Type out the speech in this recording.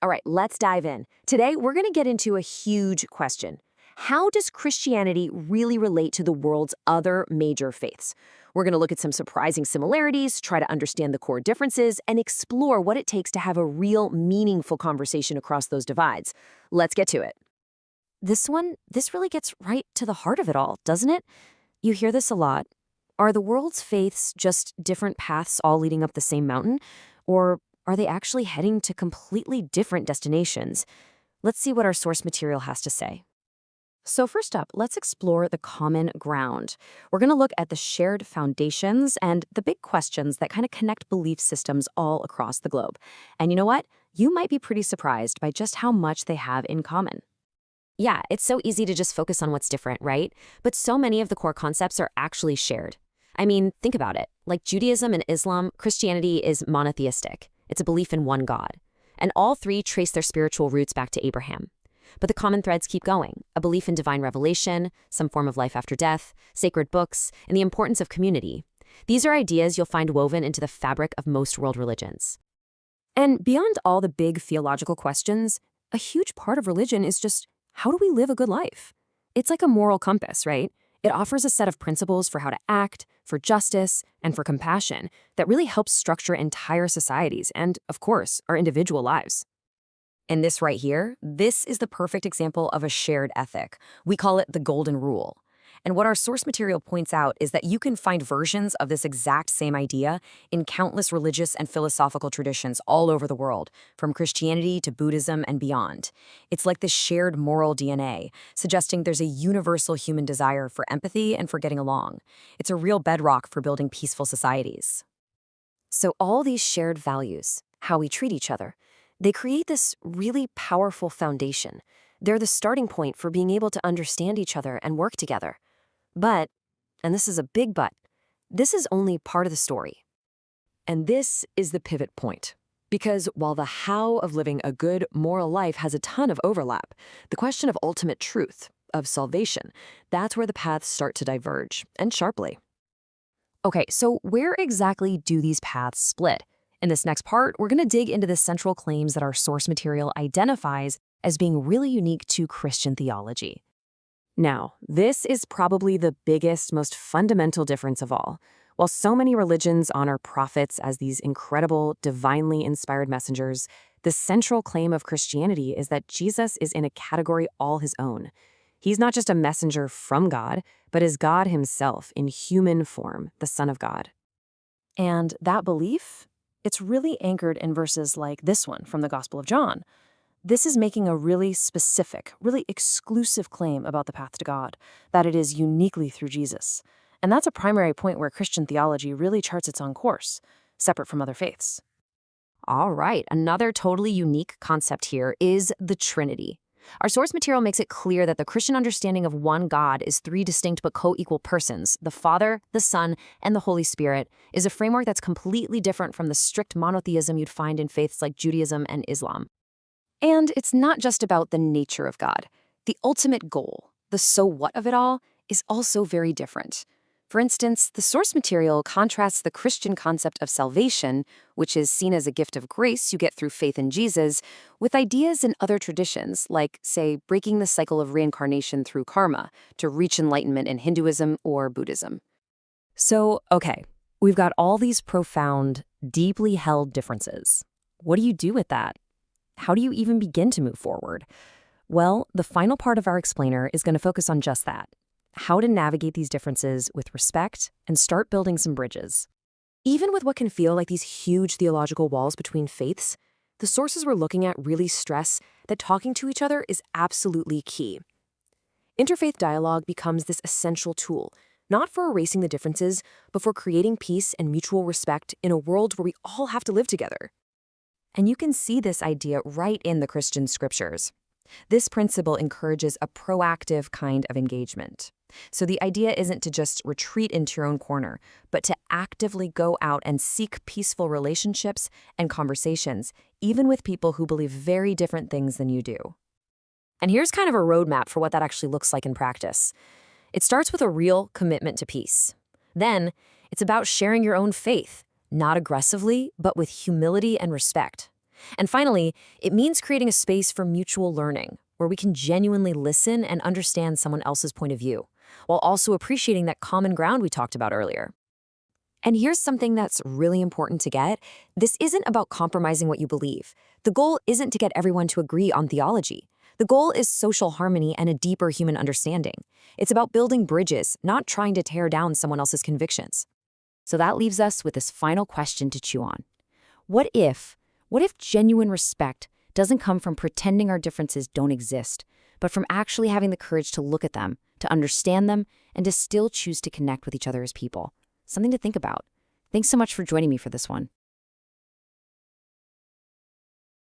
All right, let's dive in. Today, we're going to get into a huge question. How does Christianity really relate to the world's other major faiths? We're going to look at some surprising similarities, try to understand the core differences, and explore what it takes to have a real, meaningful conversation across those divides. Let's get to it. This really gets right to the heart of it all, doesn't it? You hear this a lot. Are the world's faiths just different paths all leading up the same mountain? Or are they actually heading to completely different destinations? Let's see what our source material has to say. So first up, let's explore the common ground. We're going to look at the shared foundations and the big questions that kind of connect belief systems all across the globe. And you know what? You might be pretty surprised by just how much they have in common. Yeah, it's so easy to just focus on what's different, right? But so many of the core concepts are actually shared. I mean, think about it. Like Judaism and Islam, Christianity is monotheistic. It's a belief in one God. And all three trace their spiritual roots back to Abraham. But the common threads keep going: a belief in divine revelation, some form of life after death, sacred books, and the importance of community. These are ideas you'll find woven into the fabric of most world religions. And beyond all the big theological questions, a huge part of religion is just, how do we live a good life? It's like a moral compass, right? It offers a set of principles for how to act, for justice, and for compassion that really helps structure entire societies and, of course, our individual lives. And this right here, this is the perfect example of a shared ethic. We call it the golden rule. And what our source material points out is that you can find versions of this exact same idea in countless religious and philosophical traditions all over the world, from Christianity to Buddhism and beyond. It's like this shared moral DNA, suggesting there's a universal human desire for empathy and for getting along. It's a real bedrock for building peaceful societies. So all these shared values, how we treat each other, they create this really powerful foundation. They're the starting point for being able to understand each other and work together. But, and this is a big but, this is only part of the story. And this is the pivot point. Because while the how of living a good moral life has a ton of overlap, the question of ultimate truth, of salvation, that's where the paths start to diverge, and sharply. Okay, so where exactly do these paths split? In this next part, we're going to dig into the central claims that our source material identifies as being really unique to Christian theology. Now, this is probably the biggest, most fundamental difference of all. While so many religions honor prophets as these incredible, divinely inspired messengers, the central claim of Christianity is that Jesus is in a category all his own. He's not just a messenger from God, but is God himself in human form, the Son of God. And that belief? It's really anchored in verses like this one from the Gospel of John. This is making a really specific, really exclusive claim about the path to God, that it is uniquely through Jesus. And that's a primary point where Christian theology really charts its own course, separate from other faiths. All right, another totally unique concept here is the Trinity. Our source material makes it clear that the Christian understanding of one God is three distinct but co-equal persons, the Father, the Son, and the Holy Spirit, is a framework that's completely different from the strict monotheism you'd find in faiths like Judaism and Islam. And it's not just about the nature of God. The ultimate goal, the so what of it all, is also very different. For instance, the source material contrasts the Christian concept of salvation, which is seen as a gift of grace you get through faith in Jesus, with ideas in other traditions, like, say, breaking the cycle of reincarnation through karma to reach enlightenment in Hinduism or Buddhism. So, okay, we've got all these profound, deeply held differences. What do you do with that? How do you even begin to move forward? Well, the final part of our explainer is going to focus on just that: how to navigate these differences with respect and start building some bridges. Even with what can feel like these huge theological walls between faiths, the sources we're looking at really stress that talking to each other is absolutely key. Interfaith dialogue becomes this essential tool, not for erasing the differences, but for creating peace and mutual respect in a world where we all have to live together. And you can see this idea right in the Christian scriptures. This principle encourages a proactive kind of engagement. So the idea isn't to just retreat into your own corner, but to actively go out and seek peaceful relationships and conversations, even with people who believe very different things than you do. And here's kind of a roadmap for what that actually looks like in practice. It starts with a real commitment to peace. Then, it's about sharing your own faith, not aggressively, but with humility and respect. And finally, it means creating a space for mutual learning, where we can genuinely listen and understand someone else's point of view, while also appreciating that common ground we talked about earlier. And here's something that's really important to get. This isn't about compromising what you believe. The goal isn't to get everyone to agree on theology. The goal is social harmony and a deeper human understanding. It's about building bridges, not trying to tear down someone else's convictions. So that leaves us with this final question to chew on. What if genuine respect doesn't come from pretending our differences don't exist, but from actually having the courage to look at them, to understand them, and to still choose to connect with each other as people? Something to think about. Thanks so much for joining me for this one.